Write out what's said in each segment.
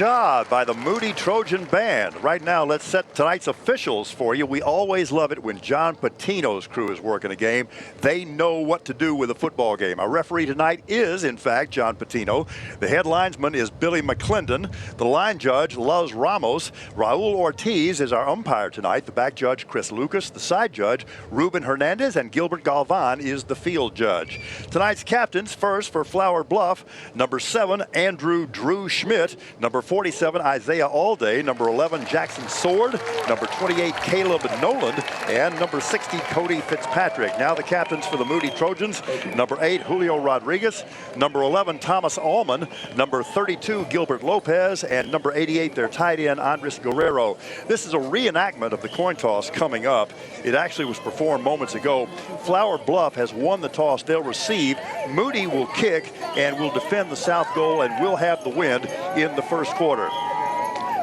job by the Moody Trojan Band. Right now, let's set tonight's officials for you. We always love it when John Patino's crew is working a game. They know what to do with a football game. Our referee tonight is, in fact, John Patino. The head linesman is Billy McClendon. The line judge, Luz Ramos. Raul Ortiz is our umpire tonight. The back judge, Chris Lucas. The side judge, Ruben Hernandez. And Gilbert Galvan is the field judge. Tonight's captains, first for Flower Bluff, number 7, Andrew Drew Schmidt. Number 47, Isaiah Allday. Number 11, Jackson Sword. Number 28, Caleb Noland. And number 60, Cody Fitzpatrick. Now the captains for the Moody Trojans. Number 8, Julio Rodriguez. Number 11, Thomas Allman. Number 32, Gilbert Lopez. And number 88, their tight end, Andres Guerrero. This is a reenactment of the coin toss coming up. It actually was performed moments ago. Flower Bluff has won the toss. They'll receive. Moody will kick and will defend the south goal and will have the wind in the first quarter.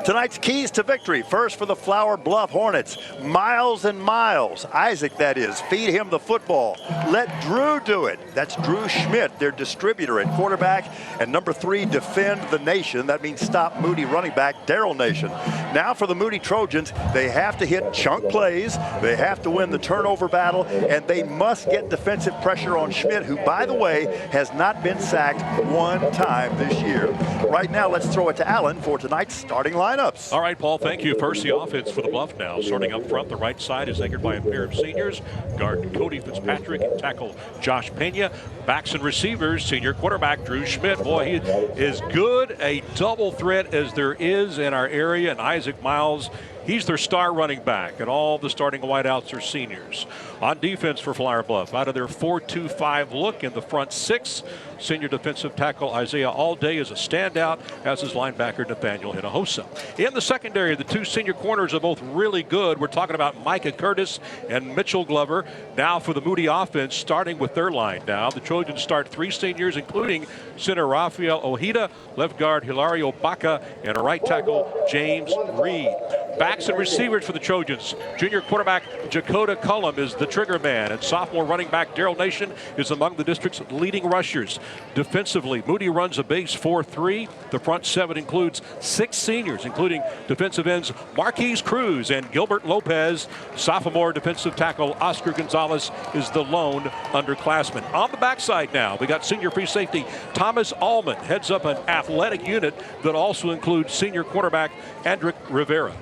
Tonight's keys to victory. First for the Flower Bluff Hornets. Miles and Miles. Isaac, that is. Feed him the football. Let Drew do it. That's Drew Schmidt, their distributor at quarterback. And number 3, defend the nation. That means stop Moody running back, Daryl Nation. Now for the Moody Trojans, they have to hit chunk plays. They have to win the turnover battle. And they must get defensive pressure on Schmidt, who, by the way, has not been sacked one time this year. Right now, let's throw it to Allen for tonight's starting lineups. All right, Paul, thank you. First, the offense for the Bluff now. Starting up front, the right side is anchored by a pair of seniors. Guard Cody Fitzpatrick and tackle Josh Pena. Backs and receivers, senior quarterback Drew Schmidt. Boy, he is good, a double threat as there is in our area. And Isaac Miles, he's their star running back, and all the starting wideouts are seniors. On defense for Flower Bluff, out of their 4-2-5 look in the front 6, senior defensive tackle Isaiah Allday is a standout, as is linebacker Nathaniel Hinojosa. In the secondary, the 2 senior corners are both really good. We're talking about Micah Curtis and Mitchell Glover. Now for the Moody offense, starting with their line now. The Trojans start 3 seniors, including center Rafael Ojeda, left guard Hilario Baca, and a right tackle James Reed. Backs and receivers for the Trojans. Junior quarterback Jakota Cullum is the trigger man, and sophomore running back Daryl Nation is among the district's leading rushers. Defensively, Moody runs a base 4-3. The front 7 includes 6 seniors, including defensive ends Marquise Cruz and Gilbert Lopez. Sophomore defensive tackle Oscar Gonzalez is the lone underclassman. On the backside now, we got senior free safety Thomas Allman heads up an athletic unit that also includes senior quarterback Andrick Rivera.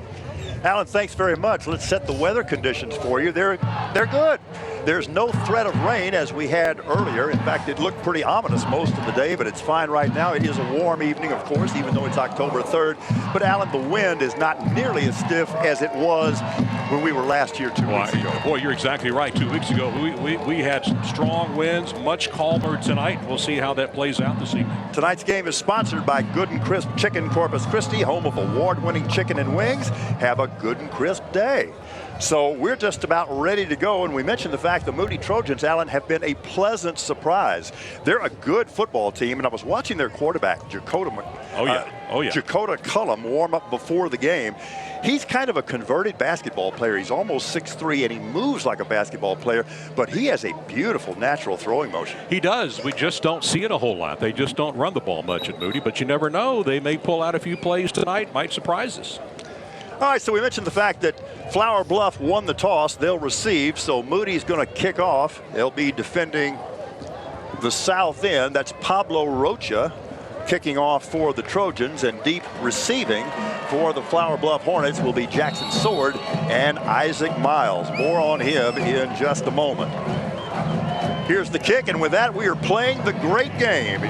Alan, thanks very much. Let's set the weather conditions for you. They're good. There's no threat of rain as we had earlier. In fact, it looked pretty ominous most of the day, but it's fine right now. It is a warm evening, of course, even though it's October 3rd. But, Alan, the wind is not nearly as stiff as it was when we were last here 2 weeks ago. Boy, you're exactly right. 2 weeks ago, we had some strong winds, much calmer tonight. We'll see how that plays out this evening. Tonight's game is sponsored by Good and Crisp Chicken Corpus Christi, home of award-winning chicken and wings. Have a good and crisp day. So we're just about ready to go, and we mentioned the fact the Moody Trojans, Alan, have been a pleasant surprise. They're a good football team, and I was watching their quarterback, Jakota Cullum, warm up before the game. He's kind of a converted basketball player. He's almost 6'3", and he moves like a basketball player, but he has a beautiful natural throwing motion. He does. We just don't see it a whole lot. They just don't run the ball much at Moody, but you never know. They may pull out a few plays tonight, might surprise us. All right, so we mentioned the fact that Flower Bluff won the toss. They'll receive, so Moody's going to kick off. They'll be defending the south end. That's Pablo Rocha kicking off for the Trojans, and deep receiving for the Flower Bluff Hornets will be Jackson Sword and Isaac Miles. More on him in just a moment. Here's the kick, and with that, we are playing the great game.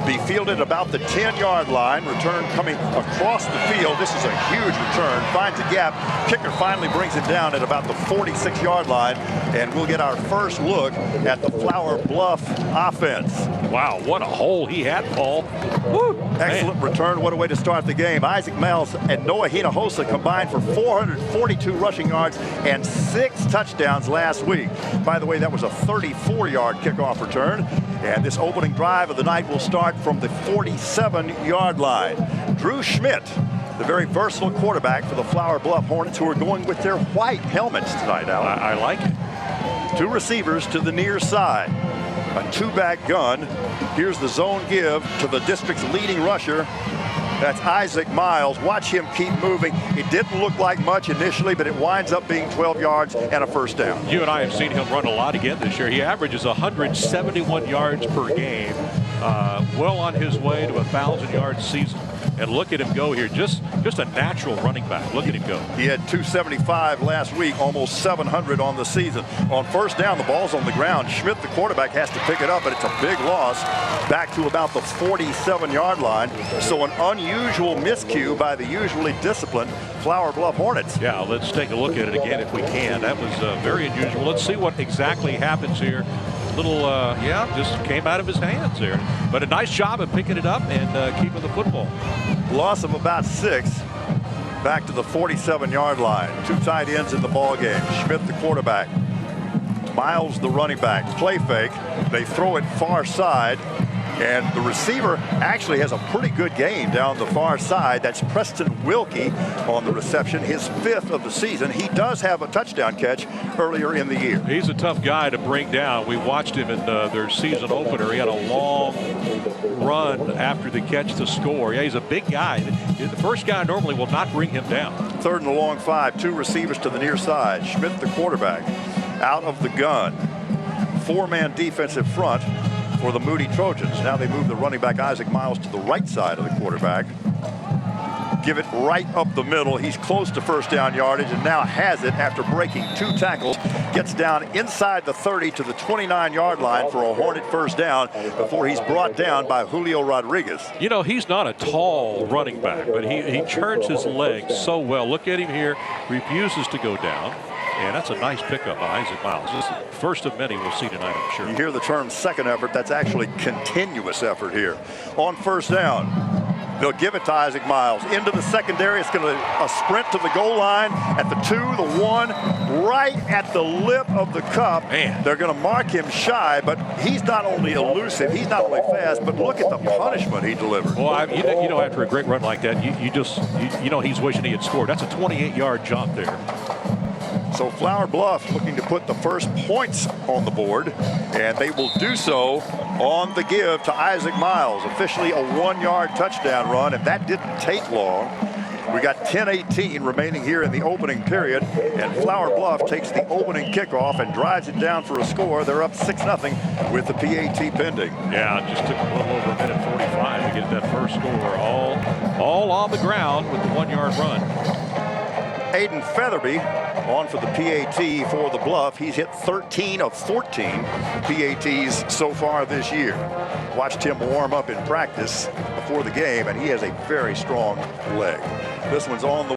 Be fielded about the 10-yard line. Return coming across the field. This is a huge return. Finds a gap. Kicker finally brings it down at about the 46-yard line, and we'll get our first look at the Flower Bluff offense. Wow, what a hole he had, Paul. Woo, excellent return. What a way to start the game. Isaac Miles and Noah Hinojosa combined for 442 rushing yards and 6 touchdowns last week. By the way, that was a 34-yard kickoff return, and this opening drive of the night will start from the 47-yard line. Drew Schmidt, the very versatile quarterback for the Flower Bluff Hornets, who are going with their white helmets tonight, Alan. I like it. 2 receivers to the near side. A 2-back gun. Here's the zone give to the district's leading rusher, That's Isaac Miles. Watch him keep moving. It didn't look like much initially, but it winds up being 12 yards and a first down. You and I have seen him run a lot again this year. He averages 171 yards per game. Well on his way to a 1,000-yard season. And look at him go here. Just a natural running back. Look at him go. He had 275 last week, almost 700 on the season. On first down, the ball's on the ground. Schmidt, the quarterback, has to pick it up, but it's a big loss back to about the 47-yard line. So an unusual miscue by the usually disciplined Flower Bluff Hornets. Yeah, let's take a look at it again if we can. That was very unusual. Let's see what exactly happens here. Little, just came out of his hands there. But a nice job of picking it up and keeping the football. Loss of about 6 back to the 47-yard line. 2 tight ends in the ball game. Schmidt, the quarterback. Miles, the running back. Play fake. They throw it far side. And the receiver actually has a pretty good game down the far side. That's Preston Wilkie on the reception, his 5th of the season. He does have a touchdown catch earlier in the year. He's a tough guy to bring down. We watched him in their season opener. He had a long run after the catch to score. Yeah, he's a big guy. The first guy normally will not bring him down. 3rd and a long 5, 2 receivers to the near side. Schmidt, the quarterback, out of the gun. 4-man defensive front for the Moody Trojans. Now they move the running back Isaac Miles to the right side of the quarterback. Give it right up the middle. He's close to first down yardage and now has it after breaking 2 tackles. Gets down inside the 30 to the 29-yard line for a Hornet first down before he's brought down by Julio Rodriguez. You know, he's not a tall running back, but he turns his legs so well. Look at him here. Refuses to go down. And that's a nice pickup by Isaac Miles. This is the first of many we'll see tonight, I'm sure. You hear the term second effort. That's actually continuous effort here. On first down, they'll give it to Isaac Miles. Into the secondary. It's going to a sprint to the goal line at the 2, the 1, right at the lip of the cup. Man. They're going to mark him shy, but he's not only elusive, he's not only fast, but look at the punishment he delivered. Well, you know, after a great run like that, you know he's wishing he had scored. That's a 28-yard jump there. So Flower Bluff looking to put the first points on the board, and they will do so on the give to Isaac Miles. Officially a 1-yard touchdown run, and that didn't take long. We got 10:18 remaining here in the opening period, and Flower Bluff takes the opening kickoff and drives it down for a score. They're up 6-0 with the PAT pending. Yeah, it just took a little over a minute 45 to get that first score. All on the ground with the 1-yard run. Aiden Featherby on for the PAT for the Bluff. He's hit 13 of 14 PATs so far this year. Watched him warm up in practice before the game, and he has a very strong leg. This one's on the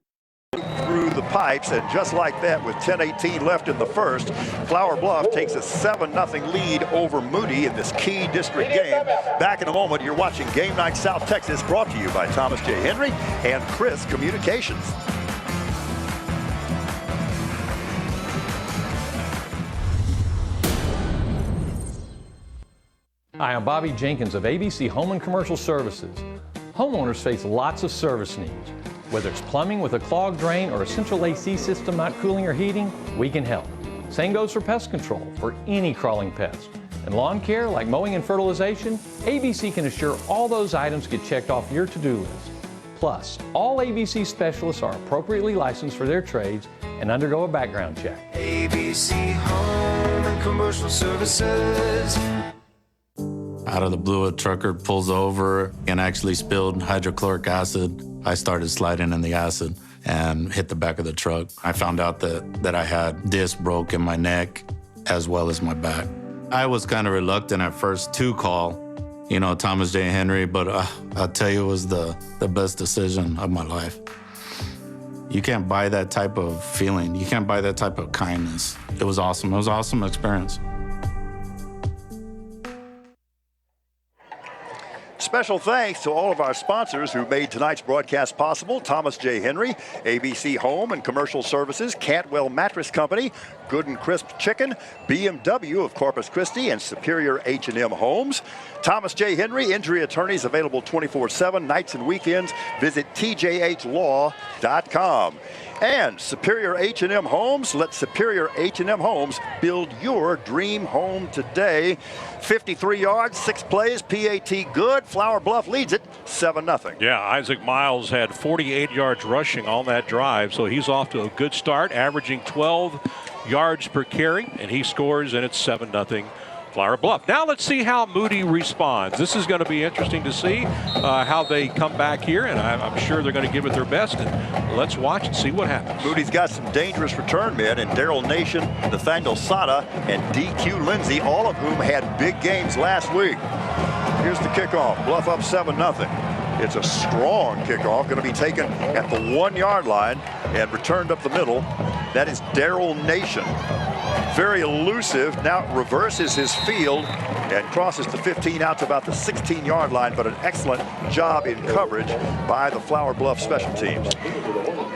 way through the pipes, and just like that, with 10:18 left in the first, Flower Bluff takes a 7-0 lead over Moody in this key district game. Back in a moment, you're watching Game Night South Texas, brought to you by Thomas J. Henry and Chris Communications. Hi, I'm Bobby Jenkins of ABC Home and Commercial Services. Homeowners face lots of service needs. Whether it's plumbing with a clogged drain or a central AC system not cooling or heating, we can help. Same goes for pest control for any crawling pest. And lawn care like mowing and fertilization, ABC can assure all those items get checked off your to-do list. Plus, all ABC specialists are appropriately licensed for their trades and undergo a background check. ABC Home and Commercial Services. Out of the blue, a trucker pulls over and actually spilled hydrochloric acid. I started sliding in the acid and hit the back of the truck. I found out that I had disc broke in my neck as well as my back. I was kind of reluctant at first to call, Thomas J. Henry, but I'll tell you, it was the best decision of my life. You can't buy that type of feeling. You can't buy that type of kindness. It was awesome. It was an awesome experience. Special thanks to all of our sponsors who made tonight's broadcast possible. Thomas J. Henry, ABC Home and Commercial Services, Cantwell Mattress Company, Good and Crisp Chicken, BMW of Corpus Christi, and Superior H&M Homes. Thomas J. Henry, injury attorneys available 24/7, nights and weekends. Visit TJH Law Moody.com. And Superior H&M Homes. Let Superior H&M Homes build your dream home today. 53 yards, 6 plays, PAT good. Flower Bluff leads it 7-0. Yeah, Isaac Miles had 48 yards rushing on that drive, so he's off to a good start, averaging 12 yards per carry, and he scores, and it's 7-0. Flower Bluff. Now let's see how Moody responds. This is going to be interesting to see how they come back here, and I'm sure they're going to give it their best. And let's watch and see what happens. Moody's got some dangerous return men in Daryl Nation, Nathaniel Sada, and DQ Lindsay, all of whom had big games last week. Here's the kickoff. Bluff up 7-0. It's a strong kickoff, going to be taken at the 1-yard line and returned up the middle. That is Daryl Nation. Very elusive, now reverses his field and crosses the 15 out to about the 16-yard line, but an excellent job in coverage by the Flower Bluff special teams.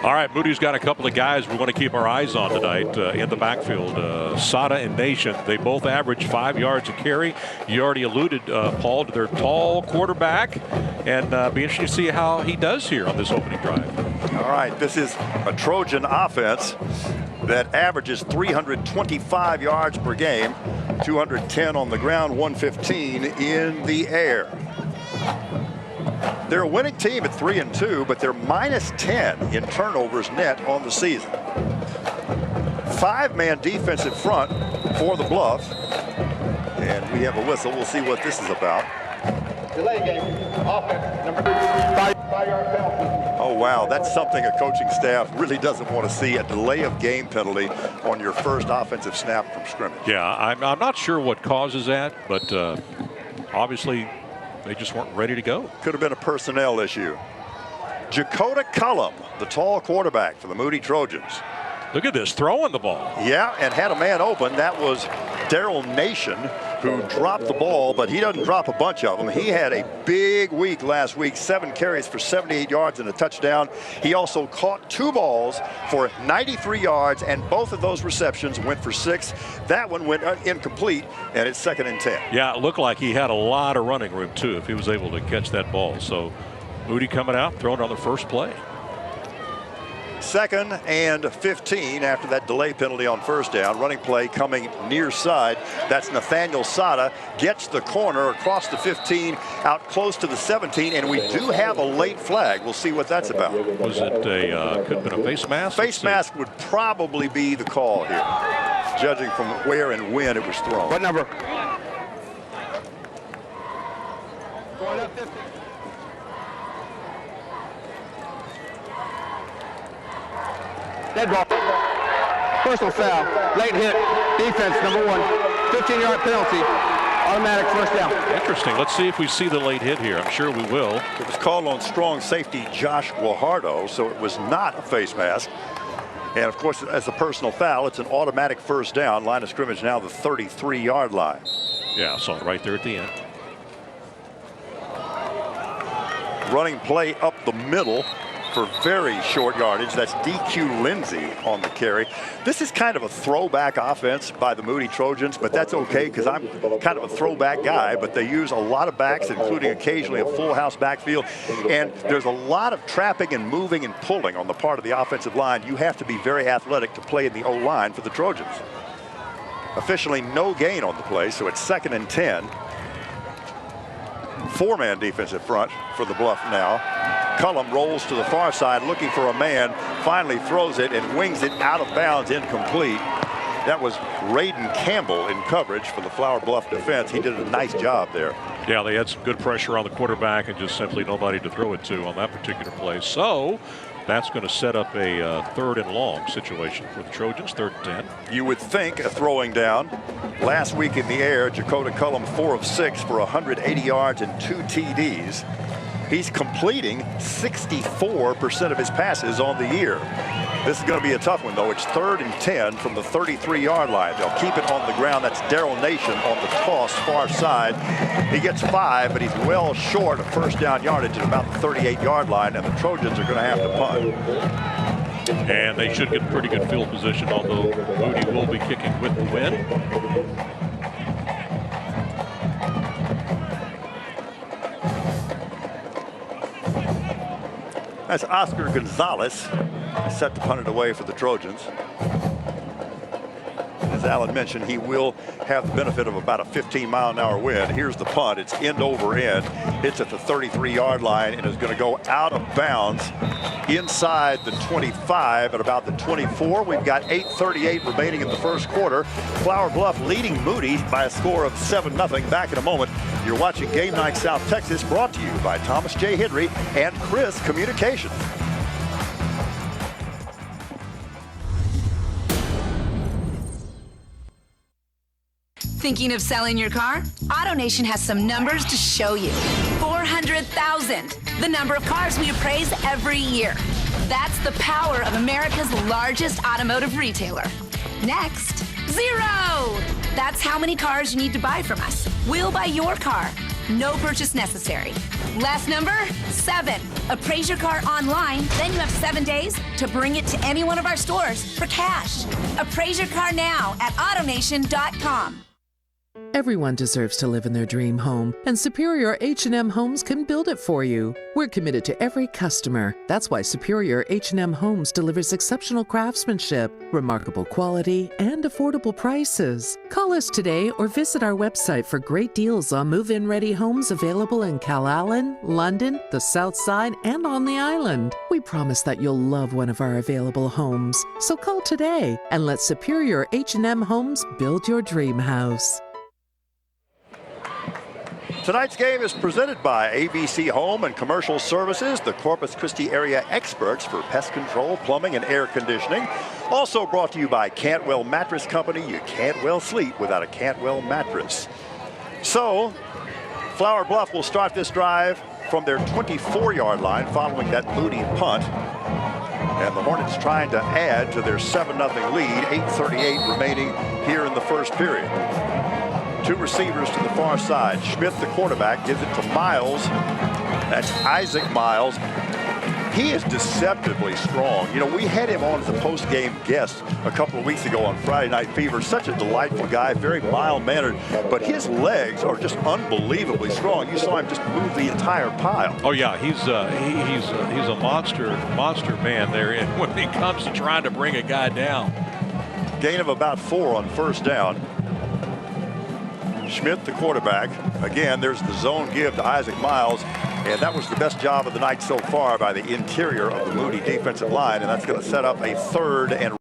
All right, Moody's got a couple of guys we want to keep our eyes on tonight in the backfield. Sada and Nation, they both average 5 yards a carry. You already alluded, Paul, to their tall quarterback, and be interesting to see how he does here on this opening drive. All right, this is a Trojan offense that averages 325 yards per game, 210 on the ground, 115 in the air. They're a winning team at 3-2, but they're -10 in turnovers net on the season. 5-man defensive front for the Bluff. And we have a whistle. We'll see what this is about. Delay game. Offense number 5-yard penalty. Oh, wow. That's something a coaching staff really doesn't want to see, a delay of game penalty on your first offensive snap from scrimmage. Yeah, I'm not sure what causes that, but obviously they just weren't ready to go. Could have been a personnel issue. Jakota Cullum, the tall quarterback for the Moody Trojans. Look at this, throwing the ball. Yeah, and had a man open. That was Daryl Nation, who dropped the ball, but he doesn't drop a bunch of them. He had a big week last week, 7 carries for 78 yards and a touchdown. He also caught 2 balls for 93 yards, and both of those receptions went for 6. That one went incomplete, and it's 2nd and 10. Yeah, it looked like he had a lot of running room, too, if he was able to catch that ball. So Moody coming out, throwing on the first play. 2nd and 15 after that delay penalty on first down. Running play coming near side. That's Nathaniel Sada. Gets the corner across the 15 out close to the 17, and we do have a late flag. We'll see what that's about. Was it could have been a face mask? Face mask would probably be the call here, judging from where and when it was thrown. What number? Going up 50. Dead ball. Personal foul. Late hit. Defense number 1. 15-yard penalty. Automatic first down. Interesting. Let's see if we see the late hit here. I'm sure we will. It was called on strong safety Josh Guajardo, so it was not a face mask. And of course, as a personal foul, it's an automatic first down. Line of scrimmage now the 33-yard line. Yeah, saw it right there at the end. Running play up the middle for very short yardage. That's DQ Lindsay on the carry. This is kind of a throwback offense by the Moody Trojans, but that's okay because I'm kind of a throwback guy, but they use a lot of backs, including occasionally a full house backfield. And there's a lot of trapping and moving and pulling on the part of the offensive line. You have to be very athletic to play in the O-line for the Trojans. Officially no gain on the play, so it's 2nd and 10. 4-man defensive front for the Bluff now. Cullum rolls to the far side looking for a man, finally throws it and wings it out of bounds, incomplete. That was Raiden Campbell in coverage for the Flower Bluff defense. He did a nice job there. Yeah, they had some good pressure on the quarterback and just simply nobody to throw it to on that particular play. So that's going to set up a 3rd and long situation for the Trojans, 3rd and 10. You would think a throwing down. Last week in the air, Jakota Cullum 4 of 6 for 180 yards and 2 TDs. He's completing 64% of his passes on the year. This is going to be a tough one, though. It's 3rd and 10 from the 33-yard line. They'll keep it on the ground. That's Daryl Nation on the toss, far side. He gets 5, but he's well short of first down yardage at about the 38-yard line, and the Trojans are going to have to punt. And they should get pretty good field position, although Moody will be kicking with the wind. That's Oscar Gonzalez. Set to punt it away for the Trojans. As Alan mentioned, he will have the benefit of about a 15-mile-an-hour wind. Here's the punt. It's end over end. Hits at the 33-yard line and is going to go out of bounds inside the 25 at about the 24. We've got 8:38 remaining in the first quarter. Flower Bluff leading Moody by a score of 7-0. Back in a moment. You're watching Game Night South Texas, brought to you by Thomas J. Henry and Chris Communications. Thinking of selling your car? AutoNation has some numbers to show you. 400,000, the number of cars we appraise every year. That's the power of America's largest automotive retailer. Next, 0. That's how many cars you need to buy from us. We'll buy your car. No purchase necessary. Last number, 7. Appraise your car online, then you have 7 days to bring it to any one of our stores for cash. Appraise your car now at AutoNation.com. Everyone deserves to live in their dream home, and Superior H&M Homes can build it for you. We're committed to every customer. That's why Superior H&M Homes delivers exceptional craftsmanship, remarkable quality, and affordable prices. Call us today or visit our website for great deals on move-in ready homes available in Calallen, London, the South Side, and on the island. We promise that you'll love one of our available homes. So call today and let Superior H&M Homes build your dream house. Tonight's game is presented by ABC Home and Commercial Services, the Corpus Christi area experts for pest control, plumbing, and air conditioning. Also brought to you by Cantwell Mattress Company. You can't well sleep without a Cantwell mattress. So, Flower Bluff will start this drive from their 24-yard line following that Moody punt. And the Hornets trying to add to their 7-0 lead. 8:38 remaining here in the first period. 2 receivers to the far side. Schmidt, the quarterback, gives it to Miles. That's Isaac Miles. He is deceptively strong. You know, we had him on as a post-game guest a couple of weeks ago on Friday Night Fever. Such a delightful guy, very mild-mannered, but his legs are just unbelievably strong. You saw him just move the entire pile. Oh yeah, he's a monster man there. And when he comes to trying to bring a guy down, Gain of about 4 on first down. Schmidt, the quarterback. Again, there's the zone give to Isaac Miles, and that was the best job of the night so far by the interior of the Moody defensive line, and that's going to set up a 3rd and